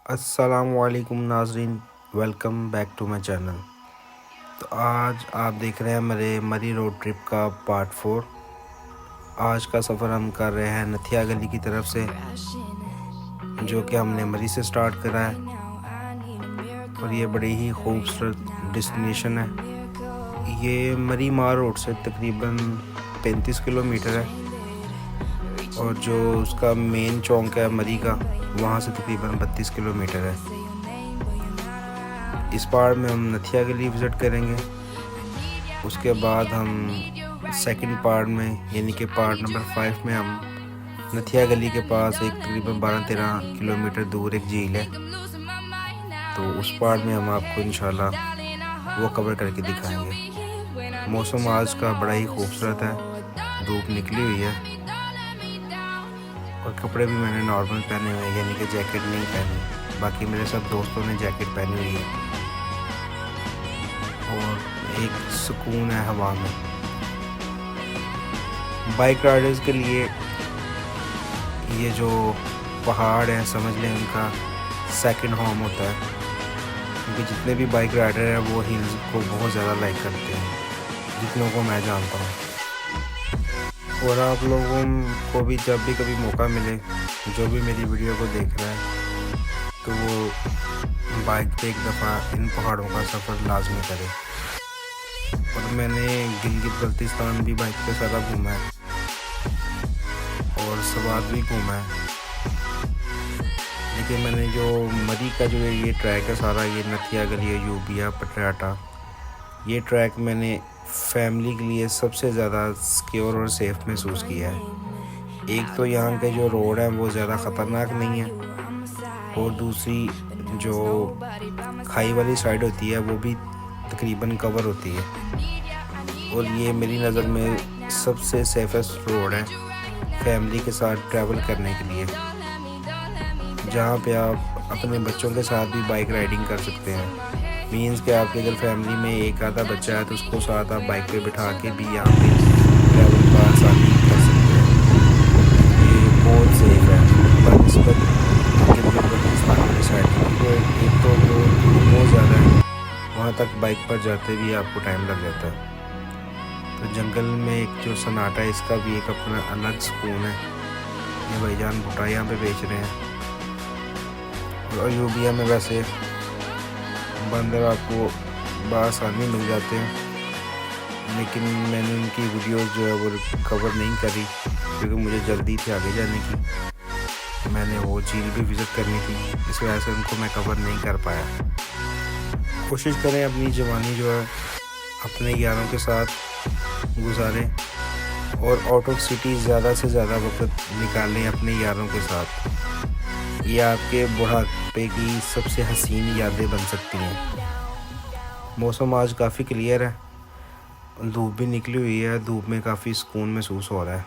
अस्सलामुअलैकुम नाजरीन, welcome back to my channel. तो आज आप देख रहे हैं मेरे मरी रोड ट्रिप का पार्ट 4। आज का सफ़र हम कर रहे हैं नथिया गली की तरफ से, जो कि हमने मरी से स्टार्ट करा है। और ये बड़ी ही खूबसूरत डेस्टिनेशन है। ये मरी मार रोड से तकरीबन 35 किलोमीटर है, और जो उसका मेन चौक है मरी का, वहाँ से तकरीबन 32 किलोमीटर है। इस पार्ट में हम नथिया गली विज़िट करेंगे। उसके बाद हम सेकंड पार्ट में यानी कि पार्ट नंबर 5 में हम नथिया गली के पास एक तकरीबन 12-13 किलोमीटर दूर एक झील है, तो उस पार्ट में हम आपको इंशाल्लाह वो कवर करके दिखाएंगे। मौसम आज का बड़ा ही खूबसूरत है, धूप निकली हुई है, और कपड़े भी मैंने नॉर्मल पहने हुए हैं, यानी कि जैकेट नहीं पहनी। बाकी मेरे सब दोस्तों ने जैकेट पहनी हुई है, और एक सुकून है हवा में। बाइक राइडर्स के लिए ये जो पहाड़ है, समझ लें उनका सेकंड होम होता है, क्योंकि जितने भी बाइक राइडर हैं वो हिल्स को बहुत ज़्यादा लाइक करते हैं, जितनों को मैं जानता हूँ। और आप लोगों को भी जब भी कभी मौका मिले, जो भी मेरी वीडियो को देख रहा है, तो वो बाइक पे एक दफ़ा इन पहाड़ों का सफ़र लाजमी करे। और मैंने गिलगित बल्तिस्तान भी बाइक पे सारा घूमा है, और स्वात भी घूमा है। लेकिन मैंने जो मरी का जो ये ट्रैक है सारा, ये नथिया गली, यूबिया, पटराटा, ये ट्रैक मैंने फैमिली के लिए सबसे ज़्यादा सिक्योर और सेफ़ महसूस किया है। एक तो यहाँ के जो रोड हैं वो ज़्यादा ख़तरनाक नहीं है, और दूसरी जो खाई वाली साइड होती है वो भी तकरीबन कवर होती है। और ये मेरी नज़र में सबसे सेफेस्ट रोड है फैमिली के साथ ट्रैवल करने के लिए, जहाँ पे आप अपने बच्चों के साथ भी बाइक राइडिंग कर सकते हैं। मीन्स कि आपके अगर फैमिली में एक आधा बच्चा है तो उसको साथ आप बाइक पे बिठा के भी यहाँ पे ट्रैवल का आसानी कर सकते हैं। ये बहुत सेफ है बनस्पत पाकिस्तान वाली साइड, क्योंकि एक तो वो दूर बहुत ज़्यादा है, वहाँ तक बाइक पर जाते भी आपको टाइम लग जाता है। तो जंगल में एक जो सन्नाटा है, इसका भी एक अपना अलग सुकून है। ये भाईजान भुट्टा यहाँ पे बेच रहे हैं, और यूबिया में वैसे बंदर आपको बआसानी मिल जाते हैं, लेकिन मैंने उनकी वीडियोस जो है वो कवर नहीं करी, क्योंकि मुझे जल्दी थी आगे जाने की। मैंने वो झील भी विज़िट करनी थी, इस वजह से उनको मैं कवर नहीं कर पाया। कोशिश करें अपनी जवानी जो है अपने यारों के साथ गुजारें, और आउट ऑफ सिटी ज़्यादा से ज़्यादा वक्त निकालें अपने यारों के साथ। ये आपके बुढ़ापे की सबसे हसीन यादें बन सकती हैं। मौसम आज काफ़ी क्लियर है, धूप भी निकली हुई है, धूप में काफ़ी सुकून महसूस हो रहा है।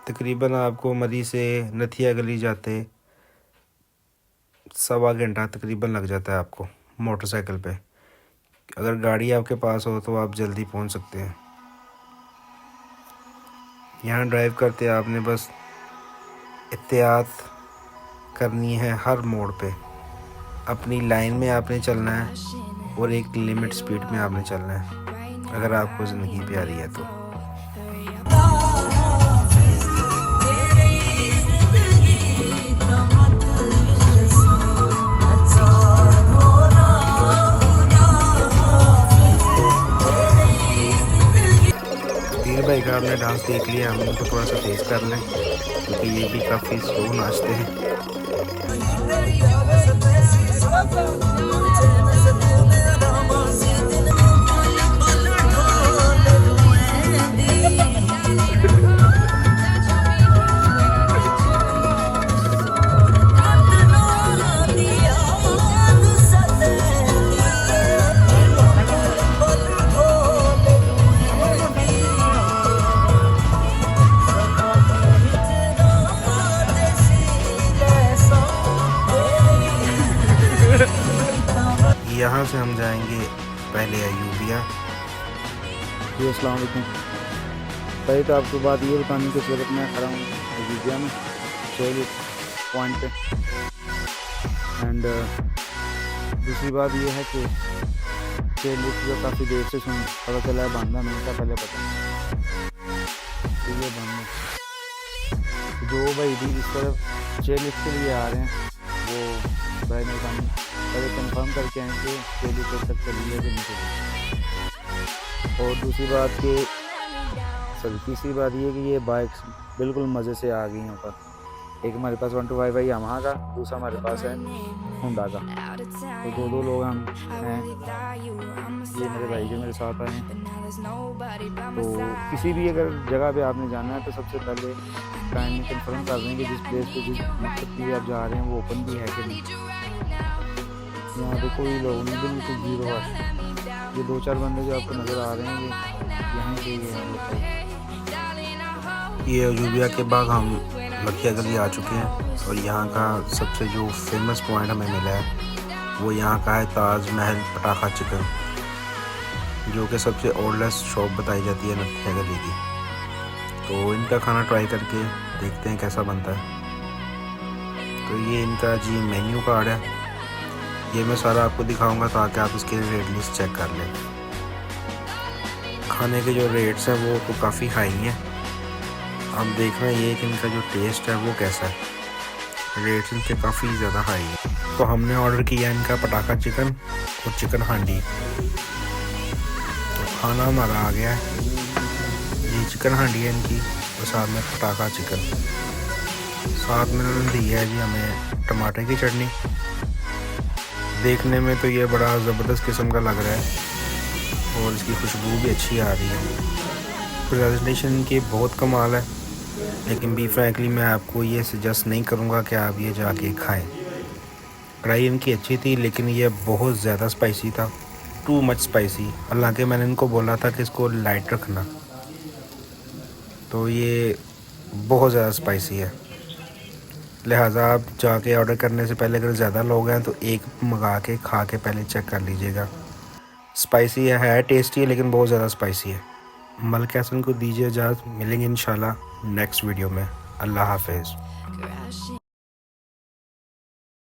तकरीबन आपको मरी से नथिया गली जाते 1.25 घंटा तकरीबन लग जाता है आपको मोटरसाइकिल पे। अगर गाड़ी आपके पास हो तो आप जल्दी पहुंच सकते हैं। यहाँ ड्राइव करते आपने बस एहतियात करनी है, हर मोड़ पे अपनी लाइन में आपने चलना है, और एक लिमिट स्पीड में आपने चलना है, अगर आपको ज़िंदगी प्यारी है तो। भाई का आपने डांस देख लिया, हम उनको थोड़ा सा तेज़ कर लें, क्योंकि ये भी काफ़ी स्लो नाचते हैं। यहाँ से हम जाएंगे पहले यूबिया। जी अस्सलाम वालेकुम। पहले तो आपको बात ये बतानी कि इस वक्त मैं खड़ा हूँ अजीजिया में चेल पॉइंट पे। एंड दूसरी बात ये है कि चेल जो काफ़ी देर से सुन पता चला है बांधा नहीं था, पहले पता तो ये बांधना जो भाई भी इस तरफ चेल के लिए आ रहे हैं वो भाई मेहरबानी पहले कंफर्म करके आए कि चेल तक चलिए कि नहीं चलिए। और दूसरी बात कि तीसरी बात ये कि ये बाइक्स बिल्कुल मज़े से आ गई हैं ऊपर। एक हमारे पास 125 है यामाहा का, दूसरा हमारे पास है होंडा का। तो दो लोग हम हैं, ये मेरे भाई जो मेरे साथ आए हैं। तो किसी भी अगर जगह पे आपने जाना है तो सबसे पहले काइंडली कंफर्म कर दें कि जिस प्लेस पे जिस मकसद के लिए आप जा रहे हैं वो ओपन भी है कि नहीं। यहाँ पे कोई लोग नहीं, बिल्कुल जीरो है। ये 2-4 बंदे जो आपको नज़र आ रहे हैं यहाँ से ये अजूबिया के बाद हम लखिया गली आ चुके हैं और यहाँ का सबसे जो फेमस पॉइंट हमें मिला है वो यहाँ का है ताज महल पटाखा चिकन, जो कि सबसे ओल्डेस्ट शॉप बताई जाती है लखिया गली की। तो इनका खाना ट्राई करके देखते हैं कैसा बनता है। तो ये इनका जी मेन्यू कार्ड है, ये मैं सारा आपको दिखाऊंगा ताकि आप इसके रेट लिस्ट चेक कर लें। खाने के जो रेट्स हैं वो तो काफ़ी हाई हैं। अब देखना ये कि इनका जो टेस्ट है वो कैसा है। रेट्स इनके काफ़ी ज़्यादा हाई हैं। तो हमने ऑर्डर किया इनका पटाखा चिकन और चिकन हांडी। तो खाना हमारा आ गया है, ये चिकन हांडी है इनकी और साथ में पटाखा चिकन। साथ में उन्होंने दी है जी हमें टमाटर की चटनी। देखने में तो ये बड़ा ज़बरदस्त किस्म का लग रहा है और इसकी खुशबू भी अच्छी आ रही है। प्रेजेंटेशन इनकी बहुत कमाल है, लेकिन बी फ्रैंकली मैं आपको ये सजेस्ट नहीं करूँगा कि आप ये जाके खाएं। कढ़ाई इनकी अच्छी थी लेकिन ये बहुत ज़्यादा स्पाइसी था, टू मच स्पाइसी। हालांकि मैंने इनको बोला था कि इसको लाइट रखना, तो ये बहुत ज़्यादा स्पाइसी है। लिहाजा आप जाके ऑर्डर करने से पहले अगर ज़्यादा लोग हैं तो एक मंगा के खा के पहले चेक कर लीजिएगा। स्पाइसी है टेस्टी है लेकिन बहुत ज़्यादा स्पाइसी है। मलिक हसन को दीजिए इजाज़त, मिलेंगे इंशाल्लाह नेक्स्ट वीडियो में। अल्लाह हाफिज़।